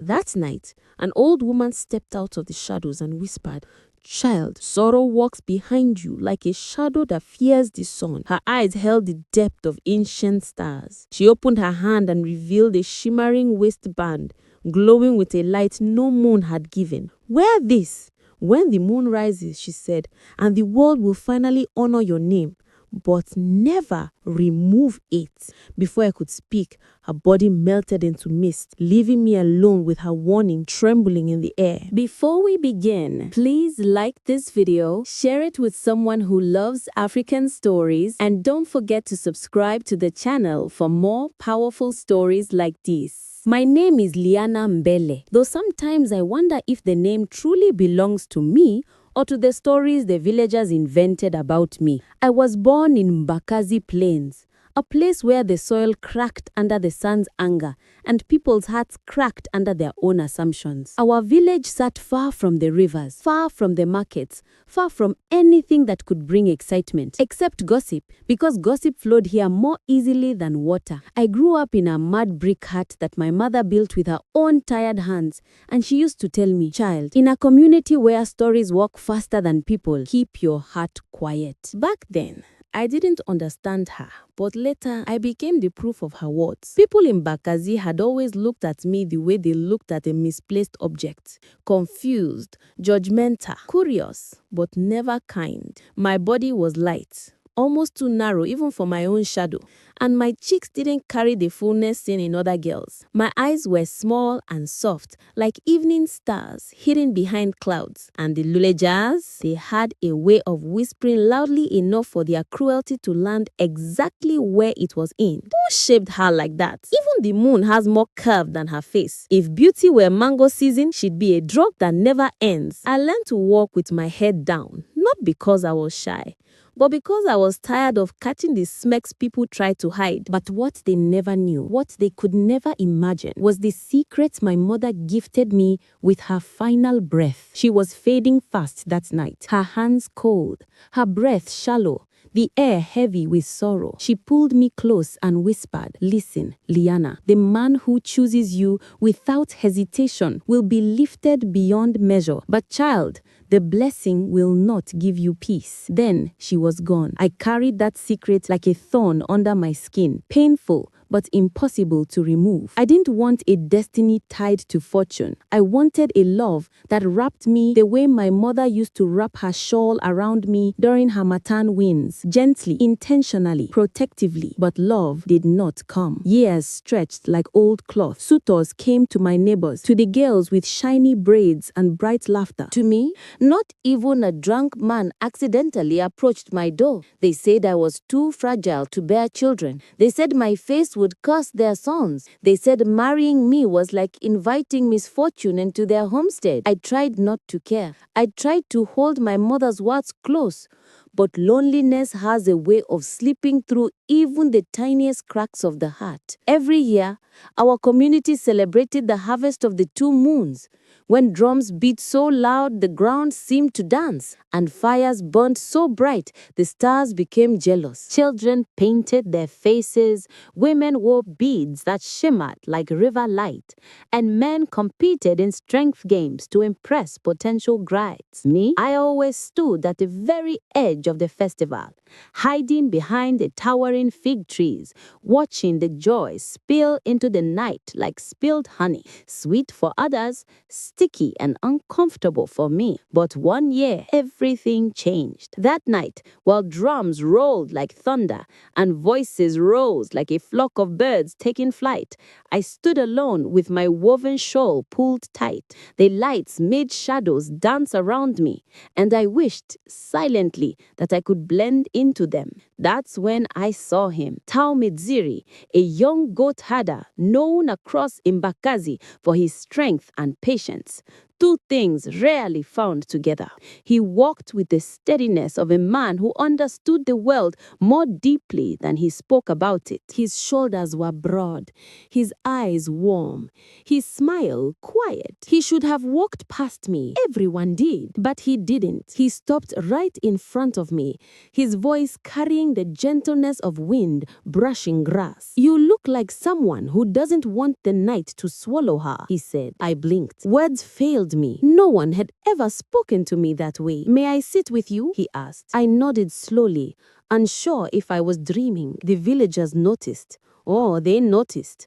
That night, an old woman stepped out of the shadows and whispered, "Child, sorrow walks behind you like a shadow that fears the sun." Her eyes held the depth of ancient stars. She opened her hand and revealed a shimmering waistband, glowing with a light no moon had given. "Wear this when the moon rises," she said, "and the world will finally honor your name. But never remove it." Before I could speak, her body melted into mist, leaving me alone with her warning trembling in the air. Before we begin, please like this video, share it with someone who loves African stories, and don't forget to subscribe to the channel for more powerful stories like this. My name is Liana Mbele, though sometimes I wonder if the name truly belongs to me or to the stories the villagers invented about me. I was born in Mbakazi Plains, a place where the soil cracked under the sun's anger and people's hearts cracked under their own assumptions. Our village sat far from the rivers, far from the markets, far from anything that could bring excitement, except gossip, because gossip flowed here more easily than water. I grew up in a mud brick hut that my mother built with her own tired hands, and she used to tell me, "Child, in a community where stories walk faster than people, keep your heart quiet." Back then, I didn't understand her, but later I became the proof of her words. People in Bakazi had always looked at me the way they looked at a misplaced object: confused, judgmental, curious, but never kind. My body was light, almost too narrow even for my own shadow, and my cheeks didn't carry the fullness seen in other girls. My eyes were small and soft, like evening stars hidden behind clouds, and the lulejars, they had a way of whispering loudly enough for their cruelty to land exactly where it was in. Who shaped her like that? Even the moon has more curve than her face. If beauty were mango season, she'd be a drop that never ends. I learned to walk with my head down, not because I was shy, but because I was tired of catching the smacks people tried to hide. But what they never knew, what they could never imagine, was the secret my mother gifted me with her final breath. She was fading fast that night, her hands cold, her breath shallow, the air heavy with sorrow. She pulled me close and whispered, "Listen, Liana, the man who chooses you without hesitation will be lifted beyond measure. But child, the blessing will not give you peace." Then she was gone. I carried that secret like a thorn under my skin, painful but impossible to remove. I didn't want a destiny tied to fortune. I wanted a love that wrapped me the way my mother used to wrap her shawl around me during Harmattan winds, gently, intentionally, protectively. But love did not come. Years stretched like old cloth. Suitors came to my neighbors, to the girls with shiny braids and bright laughter. To me, not even a drunk man accidentally approached my door. They said I was too fragile to bear children. They said my face would curse their sons. They said marrying me was like inviting misfortune into their homestead. I tried not to care. I tried to hold my mother's words close. But loneliness has a way of slipping through even the tiniest cracks of the heart. Every year, our community celebrated the harvest of the two moons. When drums beat so loud the ground seemed to dance, and fires burned so bright the stars became jealous. Children painted their faces, women wore beads that shimmered like river light, and men competed in strength games to impress potential brides. Me, I always stood at the very edge of the festival, hiding behind the towering fig trees, watching the joy spill into the night like spilled honey, sweet for others, sticky and uncomfortable for me. But one year, everything changed. That night, while drums rolled like thunder and voices rose like a flock of birds taking flight, I stood alone with my woven shawl pulled tight. The lights made shadows dance around me, and I wished silently that I could blend into them. That's when I saw him, Tao Midziri, a young goat herder known across Mbakazi for his strength and patience. two things rarely found together. He walked with the steadiness of a man who understood the world more deeply than he spoke about it. His shoulders were broad, his eyes warm, his smile quiet. He should have walked past me. Everyone did, but he didn't. He stopped right in front of me, his voice carrying the gentleness of wind brushing grass. "You look like someone who doesn't want the night to swallow her," he said. I blinked. Words failed me. No one had ever spoken to me that way. "May I sit with you?" he asked. I nodded slowly, unsure if I was dreaming. The villagers noticed. Oh, they noticed.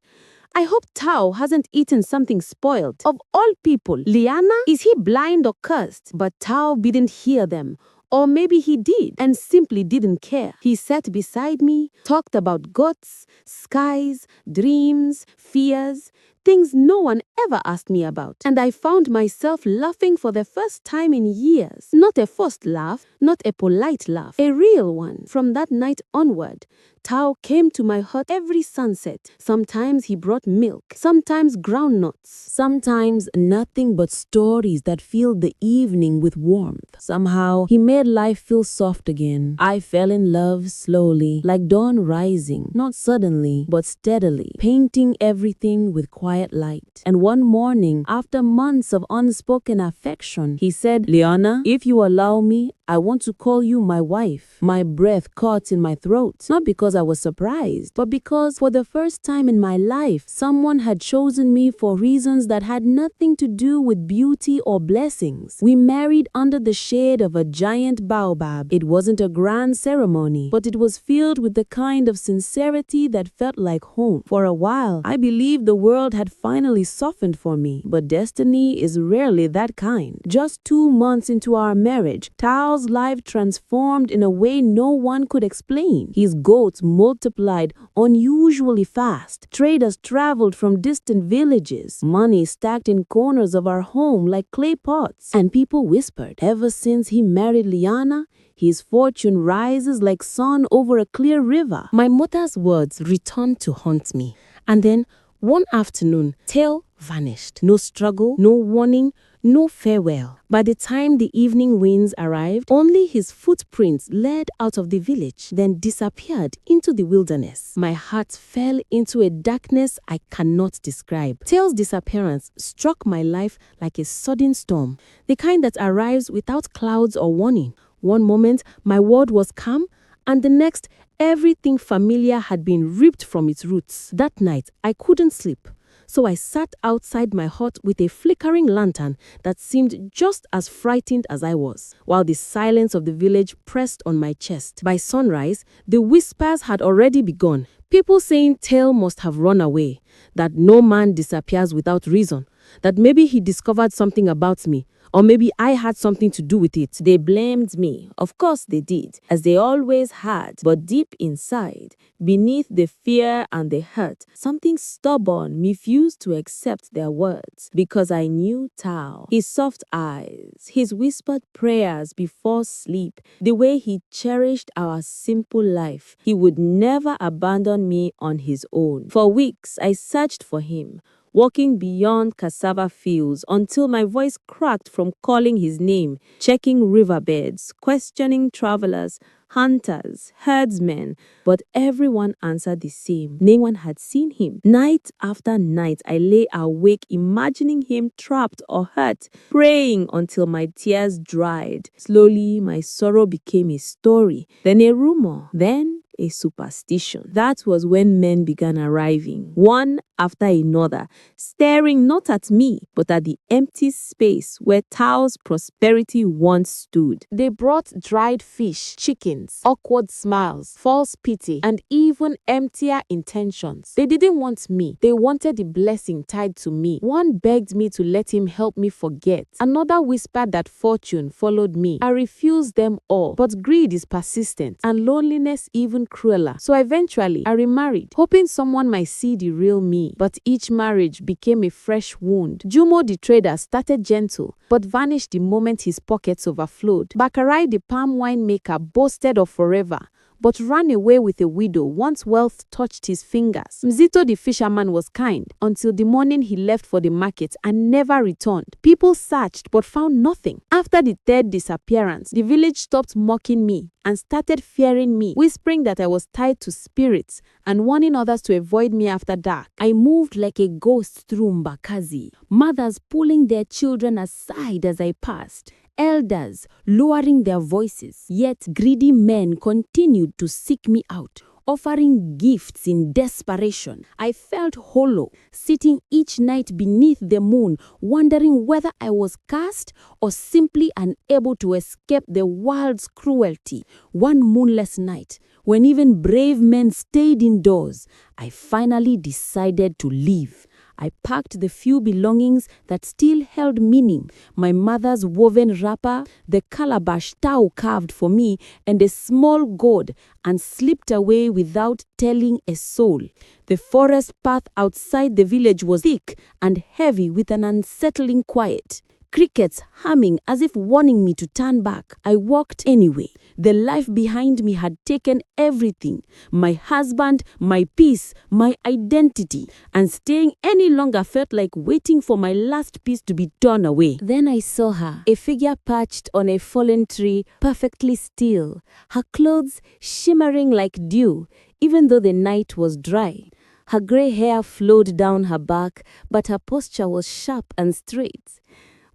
"I hope Tao hasn't eaten something spoiled. Of all people, Liana? Is he blind or cursed?" But Tao didn't hear them. Or maybe he did and simply didn't care. He sat beside me, talked about gods, skies, dreams, fears, things no one ever asked me about. And I found myself laughing for the first time in years. Not a forced laugh, not a polite laugh, a real one. From that night onward, Tao came to my hut every sunset. Sometimes he brought milk, sometimes groundnuts, sometimes nothing but stories that filled the evening with warmth. Somehow, he made life feel soft again. I fell in love slowly, like dawn rising, not suddenly, but steadily, painting everything with quiet light. And one morning, after months of unspoken affection, he said, "Liana, if you allow me, I want to call you my wife." My breath caught in my throat, not because I was surprised, but because for the first time in my life, someone had chosen me for reasons that had nothing to do with beauty or blessings. We married under the shade of a giant baobab. It wasn't a grand ceremony, but it was filled with the kind of sincerity that felt like home. For a while, I believed the world had finally softened for me, but destiny is rarely that kind. Just 2 months into our marriage, Tao's life transformed in a way no one could explain. His goats multiplied unusually fast. Traders traveled from distant villages. Money stacked in corners of our home like clay pots. And people whispered, ever since he married Liana, his fortune rises like sun over a clear river. My mother's words returned to haunt me. And then, one afternoon, Tale vanished. No struggle, no warning, no farewell. By the time the evening winds arrived, only his footprints led out of the village, then disappeared into the wilderness. My heart fell into a darkness I cannot describe. Tale's disappearance struck my life like a sudden storm, the kind that arrives without clouds or warning. One moment, my world was calm, and the next, everything familiar had been ripped from its roots. That night, I couldn't sleep. So I sat outside my hut with a flickering lantern that seemed just as frightened as I was, while the silence of the village pressed on my chest. By sunrise, the whispers had already begun. People saying Tale must have run away, that no man disappears without reason, that maybe he discovered something about me, or maybe I had something to do with it. They blamed me. Of course they did, as they always had. But deep inside, beneath the fear and the hurt, something stubborn refused to accept their words. Because I knew Tao, his soft eyes, his whispered prayers before sleep, the way he cherished our simple life. He would never abandon me on his own. For weeks, I searched for him, walking beyond cassava fields until my voice cracked from calling his name, checking riverbeds, questioning travelers, hunters, herdsmen, but everyone answered the same. No one had seen him. Night after night, I lay awake imagining him trapped or hurt, praying until my tears dried. Slowly, my sorrow became a story, then a rumor, then a superstition. That was when men began arriving, one after another, staring not at me, but at the empty space where Tao's prosperity once stood. They brought dried fish, chickens, awkward smiles, false pity, and even emptier intentions. They didn't want me. They wanted the blessing tied to me. One begged me to let him help me forget. Another whispered that fortune followed me. I refused them all, but greed is persistent, and loneliness even crueler. So eventually, I remarried, hoping someone might see the real me. But each marriage became a fresh wound. Jumo the trader started gentle, but vanished the moment his pockets overflowed. Bakarai the palm wine maker boasted of forever, but ran away with a widow once wealth touched his fingers. Mzito the fisherman was kind until the morning he left for the market and never returned. People searched but found nothing. After the third disappearance, the village stopped mocking me and started fearing me, whispering that I was tied to spirits and warning others to avoid me after dark. I moved like a ghost through Mbakazi, mothers pulling their children aside as I passed, elders lowering their voices, yet greedy men continued to seek me out, offering gifts in desperation. I felt hollow, sitting each night beneath the moon, wondering whether I was cursed or simply unable to escape the world's cruelty. One moonless night, when even brave men stayed indoors, I finally decided to leave. I packed the few belongings that still held meaning, my mother's woven wrapper, the calabash Tao carved for me, and a small gourd, and slipped away without telling a soul. The forest path outside the village was thick and heavy with an unsettling quiet. Crickets humming as if warning me to turn back. I walked anyway. The life behind me had taken everything. My husband, my peace, my identity. And staying any longer felt like waiting for my last piece to be torn away. Then I saw her, a figure perched on a fallen tree, perfectly still. Her clothes shimmering like dew, even though the night was dry. Her gray hair flowed down her back, but her posture was sharp and straight.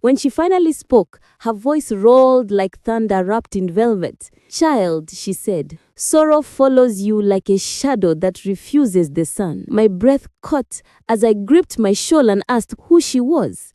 When she finally spoke, her voice rolled like thunder wrapped in velvet. "Child," she said, "sorrow follows you like a shadow that refuses the sun." My breath caught as I gripped my shawl and asked who she was.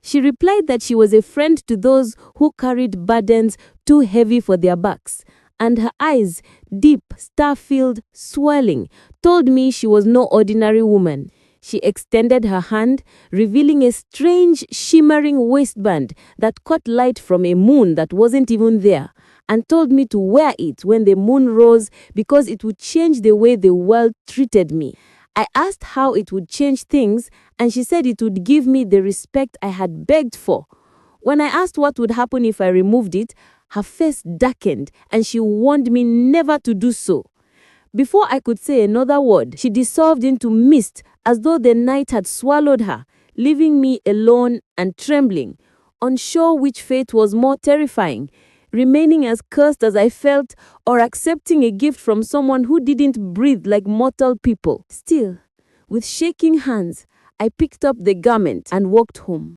She replied that she was a friend to those who carried burdens too heavy for their backs. And her eyes, deep, star-filled, swirling, told me she was no ordinary woman. She extended her hand, revealing a strange, shimmering waistband that caught light from a moon that wasn't even there, and told me to wear it when the moon rose because it would change the way the world treated me. I asked how it would change things, and she said it would give me the respect I had begged for. When I asked what would happen if I removed it, her face darkened, and she warned me never to do so. Before I could say another word, she dissolved into mist as though the night had swallowed her, leaving me alone and trembling, unsure which fate was more terrifying, remaining as cursed as I felt or accepting a gift from someone who didn't breathe like mortal people. Still, with shaking hands, I picked up the garment and walked home.